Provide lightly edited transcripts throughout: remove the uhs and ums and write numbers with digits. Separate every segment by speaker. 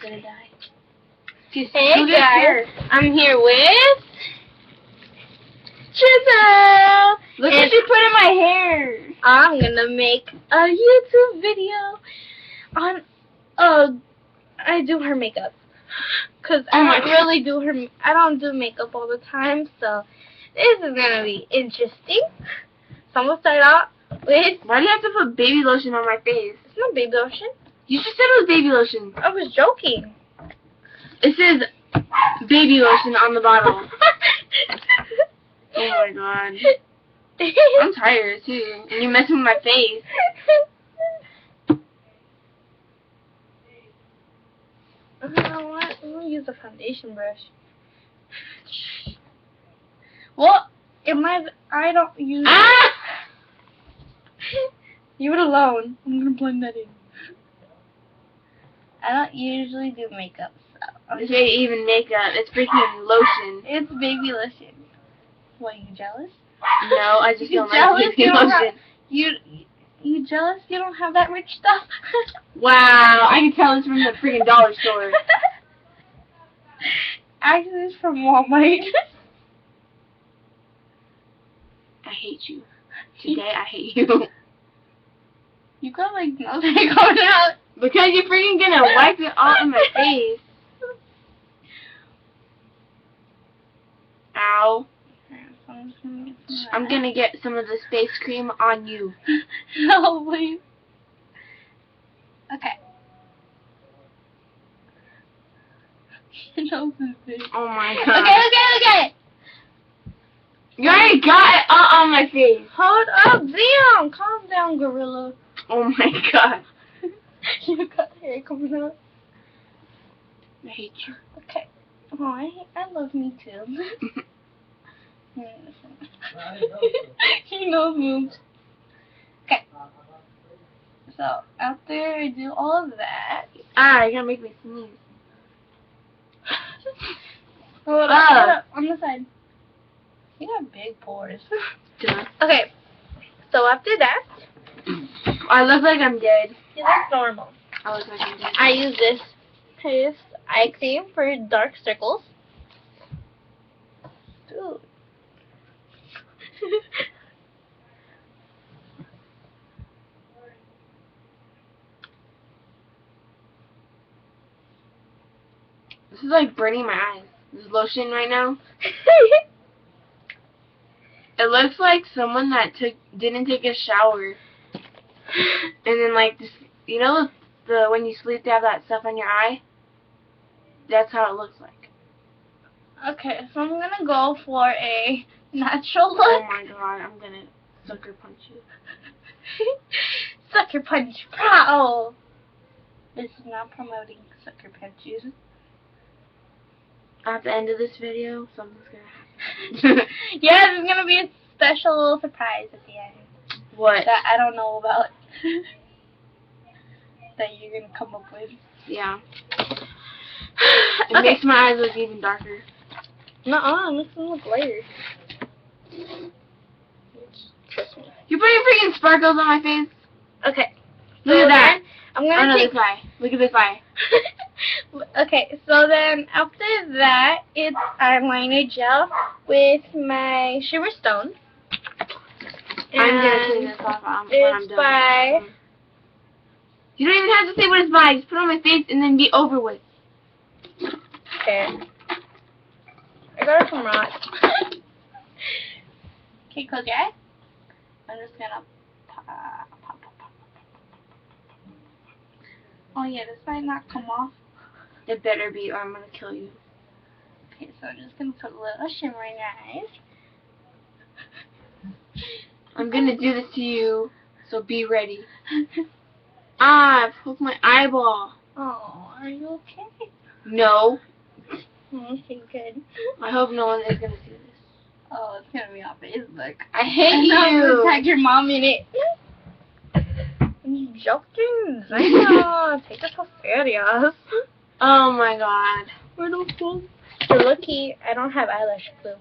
Speaker 1: gonna die.
Speaker 2: Hey guys, I'm here with Chisel.
Speaker 1: Look what you put in my hair.
Speaker 2: I'm gonna make a YouTube video on I do her makeup, cause I don't really do her. I don't do makeup all the time, so this is gonna be interesting. So I'm gonna start out with.
Speaker 1: Why do you have to put baby lotion on my face?
Speaker 2: It's not baby lotion.
Speaker 1: You just said it was baby lotion.
Speaker 2: I was joking.
Speaker 1: It says baby lotion on the bottle. Oh my god. I'm tired too. And you're messing with my face.
Speaker 2: You know what? I'm gonna use a foundation brush. Well, I don't use.
Speaker 1: Ah!
Speaker 2: You it alone. I'm gonna blend that in. I don't usually do makeup, so.
Speaker 1: This ain't even makeup. It's freaking lotion.
Speaker 2: It's baby lotion. What, you jealous?
Speaker 1: No, I just
Speaker 2: You
Speaker 1: don't
Speaker 2: jealous?
Speaker 1: like baby lotion.
Speaker 2: You jealous? You don't have that rich stuff?
Speaker 1: Wow, I can tell it's from the freaking dollar store.
Speaker 2: Actually, it's from Walmart.
Speaker 1: I hate you. Today, I hate you.
Speaker 2: You got like nothing going out.
Speaker 1: Because you're freaking gonna wipe it all in my face. Ow. I'm gonna get some of this face cream on you.
Speaker 2: No, please. Okay. Your nose is big.
Speaker 1: Oh my god.
Speaker 2: Okay.
Speaker 1: You already got it all on my face.
Speaker 2: Hold up, damn. Calm down, gorilla.
Speaker 1: Oh my god.
Speaker 2: You got hair coming out.
Speaker 1: I hate you.
Speaker 2: Okay. Oh, I love me too. Your nose moves. Okay. So, after I do all of that...
Speaker 1: Ah, you're gonna make me sneeze.
Speaker 2: Hold up, on the side. You got big pores.
Speaker 1: Duh.
Speaker 2: Okay. So, after that...
Speaker 1: I look like I'm dead.
Speaker 2: You look normal.
Speaker 1: I look like I'm dead.
Speaker 2: I use this eye cream for dark circles. Dude.
Speaker 1: This is like burning my eyes. This lotion right now. It looks like someone that didn't take a shower. And then like this, you know the when you sleep they have that stuff on your eye? That's how it looks like.
Speaker 2: Okay, so I'm gonna go for a natural look.
Speaker 1: Oh my god, I'm gonna sucker punch you.
Speaker 2: Sucker punch. Pow! This is not promoting sucker punches.
Speaker 1: At the end of this video, something's gonna happen.
Speaker 2: Yeah, there's gonna be a special surprise at the end.
Speaker 1: What?
Speaker 2: That I don't know about. That you're gonna come up with.
Speaker 1: Yeah. It makes my eyes look even darker.
Speaker 2: Nuh-uh, it makes them look lighter. Trust me.
Speaker 1: You putting freaking sparkles on my face?
Speaker 2: Okay.
Speaker 1: Look at that.
Speaker 2: I'm gonna take
Speaker 1: this eye. Look at this eye.
Speaker 2: Okay, so then after that, it's eyeliner gel with my Shimmer Stone.
Speaker 1: I'm gonna clean this off when I'm done.
Speaker 2: By...
Speaker 1: You don't even have to say what it's by. Just put it on my face and then be over with.
Speaker 2: Okay. I got it from Rod. Okay, close your eye. I'm just gonna pop. Oh yeah, this might not come off.
Speaker 1: It better be or I'm gonna kill you.
Speaker 2: Okay, so I'm just gonna put a little shimmer in your eyes.
Speaker 1: I'm gonna do this to you, so be ready. Ah, I poked my eyeball.
Speaker 2: Oh, are you okay?
Speaker 1: No.
Speaker 2: Okay, good.
Speaker 1: I hope no one is gonna see this.
Speaker 2: Oh, it's gonna be on Facebook.
Speaker 1: I hate
Speaker 2: I'm
Speaker 1: you.
Speaker 2: gonna tag your mom in it. I'm joking. I know. Take it so serious.
Speaker 1: Oh my god.
Speaker 2: Where the fuck? You're lucky I don't have eyelash glue.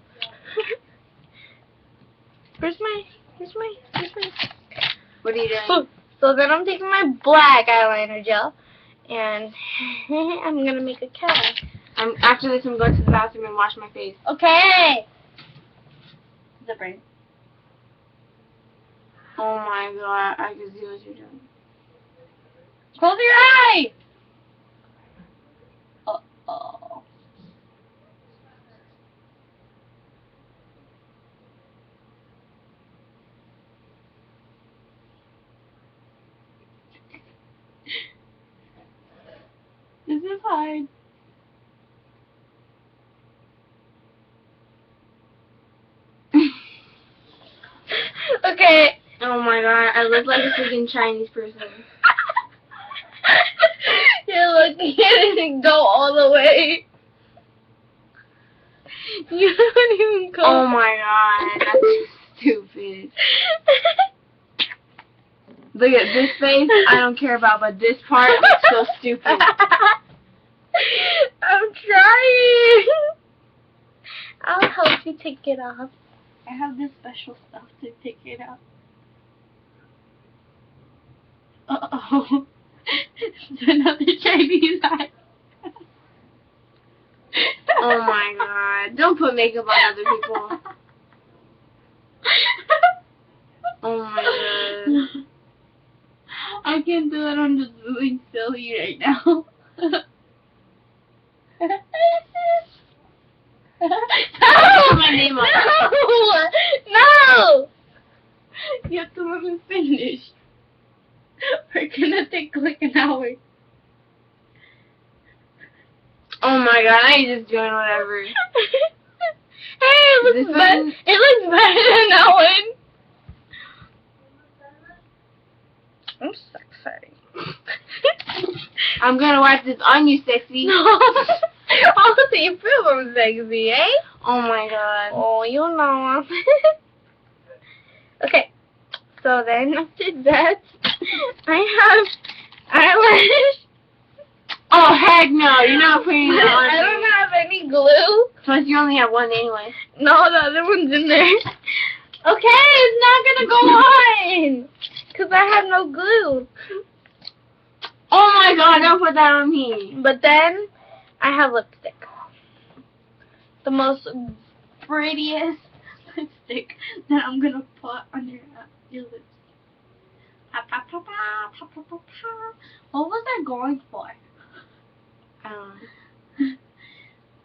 Speaker 2: Where's my?
Speaker 1: What are you doing?
Speaker 2: So then I'm taking my black eyeliner gel And I'm gonna make a cat.
Speaker 1: After this, I'm going to the bathroom and wash my face.
Speaker 2: Okay. Zipper.
Speaker 1: Oh my god, I can see what you're doing.
Speaker 2: Close your eye. Uh-oh.
Speaker 1: This is hard.
Speaker 2: Okay.
Speaker 1: Oh my god, I look like a freaking Chinese person.
Speaker 2: You're looking at it and go all the way. You don't even go.
Speaker 1: Oh my god, that's stupid. Look at this face, I don't care about, but this part looks so stupid.
Speaker 2: I'm trying. I'll help you take it off. I have this special stuff to take it off. Uh-oh. It's another Chinese eye.
Speaker 1: Oh my god, don't put makeup on other people. Oh my god.
Speaker 2: I can't do it, I'm just moving silly right now.
Speaker 1: Put my name on it.
Speaker 2: No! You have to let me finish. We're gonna take like an hour.
Speaker 1: Oh my god, I ain't just doing whatever.
Speaker 2: Hey, it looks better. It looks better than that one. I'm so excited.
Speaker 1: I'm gonna wipe this on you, sexy.
Speaker 2: Oh, so you feel I'm sexy, eh?
Speaker 1: Oh my god.
Speaker 2: Oh, you know. Okay, so then after that, I have eyelash.
Speaker 1: Oh heck no, you're not putting it on.
Speaker 2: I don't have any glue.
Speaker 1: Plus you only have one anyway.
Speaker 2: No, the other one's in there. Okay, it's not gonna go on. Because I have no glue.
Speaker 1: Oh my god, don't put that on me.
Speaker 2: But then, I have lipstick. The most prettiest lipstick that I'm gonna put on your lips. Pa, pa, pa, pa, pa, pa, pa, pa. What was I going for?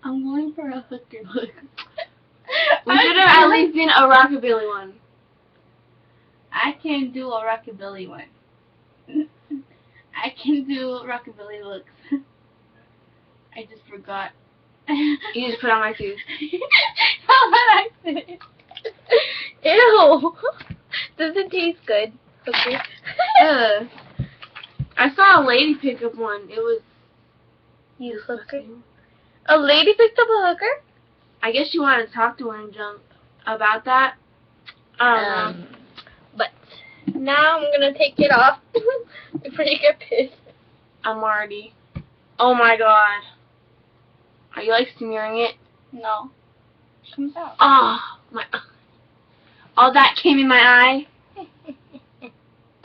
Speaker 2: I'm going for a hooker look.
Speaker 1: We should have at least done a rockabilly one.
Speaker 2: I can do a rockabilly one. I can do rockabilly looks. I just forgot.
Speaker 1: You just put on my tooth.
Speaker 2: How about I finish? Ew. Does it taste good? Okay.
Speaker 1: I saw a lady pick up one. It was...
Speaker 2: You hooker? A lady picked up a hooker?
Speaker 1: I guess she wanted to talk to her and junk about that.
Speaker 2: But now I'm gonna take it off before you get pissed.
Speaker 1: I'm already... Oh my god. Are you like smearing it?
Speaker 2: No. It comes out.
Speaker 1: Oh, my... All that came in my eye.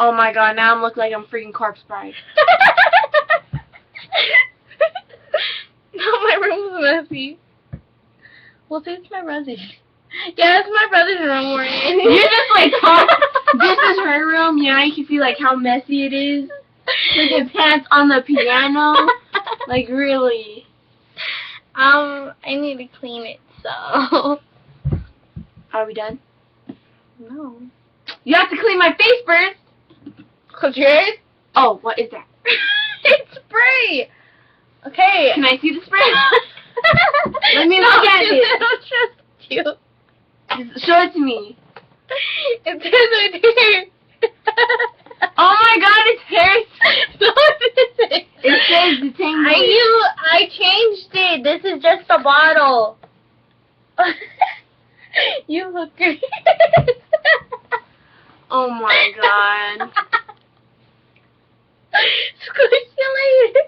Speaker 1: Oh my god, now I'm looking like I'm freaking corpse bride.
Speaker 2: No, my room's messy. Well, see, it's my brother's. Yeah, it's my brother's room we're in.
Speaker 1: You're just like, this is her room. Yeah, you can see like how messy it is. Like his pants on the piano. Like really.
Speaker 2: I need to clean it, so.
Speaker 1: Are we done?
Speaker 2: No.
Speaker 1: You have to clean my face first.
Speaker 2: Close your eyes.
Speaker 1: Oh, what is that?
Speaker 2: It's spray. Okay.
Speaker 1: Can I see the spray? Let me look at it.
Speaker 2: I don't trust you.
Speaker 1: Just show it to me.
Speaker 2: It says right here.
Speaker 1: Oh my god, it's hair.
Speaker 2: No, it isn't.
Speaker 1: It says detangle.
Speaker 2: I changed it. This is just a bottle. You hooker.
Speaker 1: Oh my god.
Speaker 2: Squish you later.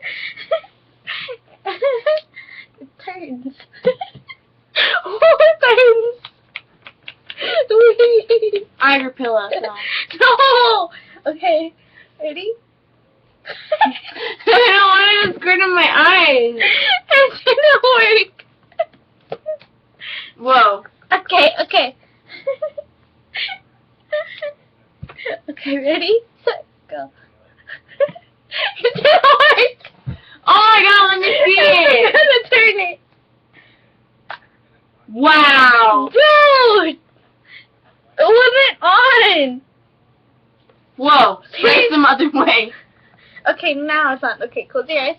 Speaker 2: It turns. Oh, it turns.
Speaker 1: I have your pillow, so.
Speaker 2: No. Okay. Ready?
Speaker 1: I don't want to squirt in my eyes.
Speaker 2: It didn't work.
Speaker 1: Whoa.
Speaker 2: Okay, okay. Okay, ready? Set, go. It didn't work.
Speaker 1: Oh my god, let me see it.
Speaker 2: I'm gonna turn it.
Speaker 1: Wow.
Speaker 2: Dude! It wasn't on.
Speaker 1: Whoa. Spray some other way.
Speaker 2: Okay, now it's on. Okay, close your eyes.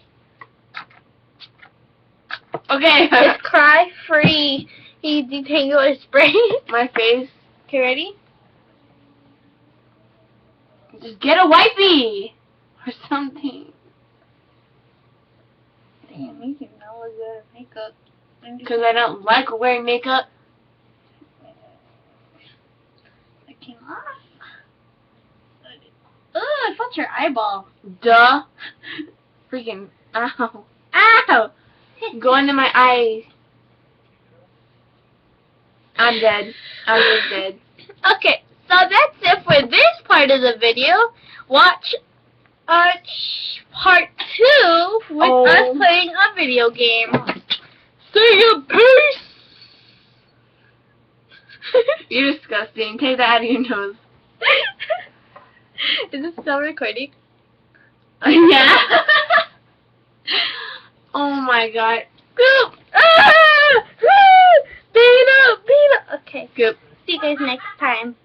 Speaker 1: Okay.
Speaker 2: It's cry-free detangler spray.
Speaker 1: My face.
Speaker 2: Okay, ready?
Speaker 1: Just get a wipey. Or something.
Speaker 2: Damn, you can know look good at makeup.
Speaker 1: Because I don't like wearing makeup.
Speaker 2: It came off. Ugh, I felt your eyeball.
Speaker 1: Duh. Freaking. Ow. Ow. Go into my eyes. I'm dead. I'm just dead.
Speaker 2: Okay, so that's it for this part of the video. Watch part 2 with us playing a video game.
Speaker 1: Say your peace. You're disgusting. Take that out of your nose.
Speaker 2: Is it still recording?
Speaker 1: Yeah. Oh my god.
Speaker 2: Goop! Ah! Ah! Beat up! Beat up! Okay.
Speaker 1: Goop.
Speaker 2: See you guys next time.